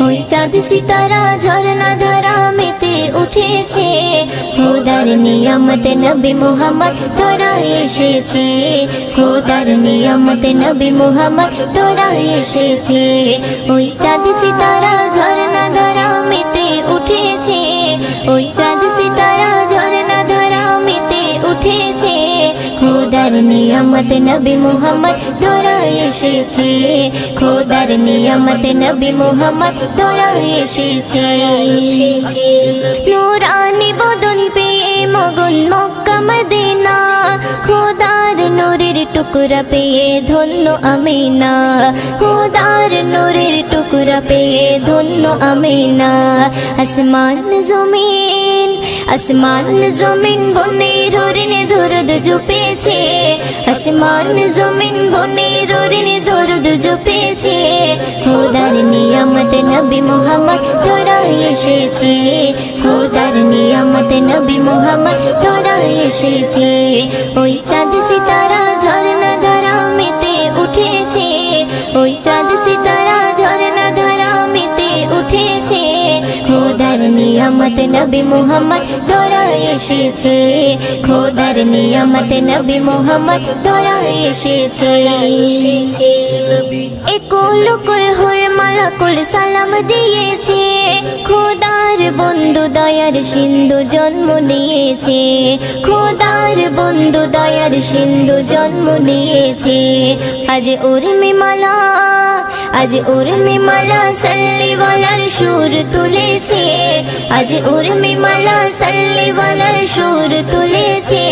ওই চাঁদ সিতারা ঝরনা ধারা মেতে উঠেছে খোদার নিয়ামত নবী মুহাম্মদ তোরা এসেছে খোদার নিয়ামত নবী মুহাম্মদ তোরা এসেছে ওই চাঁদ সিতারা ঝরনা ধারা মেতে উঠেছে ওই চাঁদ সিতারা ঝরনা ধারা মেতে উঠেছে খোদার নিয়ামত নবী মুহাম্মদ তোরা এসেছে খোদার নিয়ামত নবী মুহাম্মদ তোরা এসেছে নূরানি বদন পেয়ে মগন মক্কা মদিনা খোদার নূরের টুকরা পেয়ে ধন্য আমিনা খোদার নূরের টুকরা পেয়ে ধন্য আমিনা আসমান জমিন বনে রোরিনে দরুদ জুপেছে আসমান জমিন বনে রোরিনে দরুদ জুপেছে খোদার নিয়ামত নবী মুহাম্মদ তোরা এসেছে খোদার নিয়ামত নবী মুহাম্মদ তোরা এসেছে ওই চাঁদ সিতারা ঝরনা ধারা মেতে উঠেছে ওই চাঁদ সিতারা ঝরনা ধারা মেতে উঠেছে খোদার নিয়ামত নবী মুহাম্মদ তোরা এসেছে খোদার নিয়ামত নবী মুহাম্মদ তোরা এসেছে একুল কুল হুর মালাকুল সালাম দিয়েছে খোদার বন্ধু দয়ার সিন্ধু জন্ম নিয়েছে খোদার বন্ধু দয়ার সিন্ধু জন্ম নিয়েছে আজ উর্মিমালা সাল্লিওয়ালার সুর তুলেছে আজ উর্মিমালা সাল্লিওয়ালার সুর তুলেছে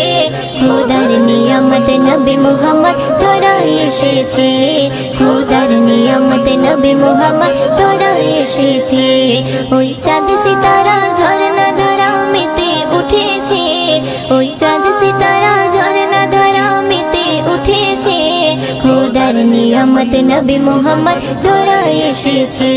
খোদার নিয়ামত নবী মুহাম্মদ তোরা এসেছে খোদার নিয়ামত নবী মুহাম্মদ তোরা এসেছে ওই চাঁদ সিতারা ঝরনা ধারা মেতে উঠেছে ওই চাঁদ সিতারা ঝরনা ধারা মেতে উঠেছে খোদার নিয়ামত নবী মুহাম্মদ তোরা এসেছে।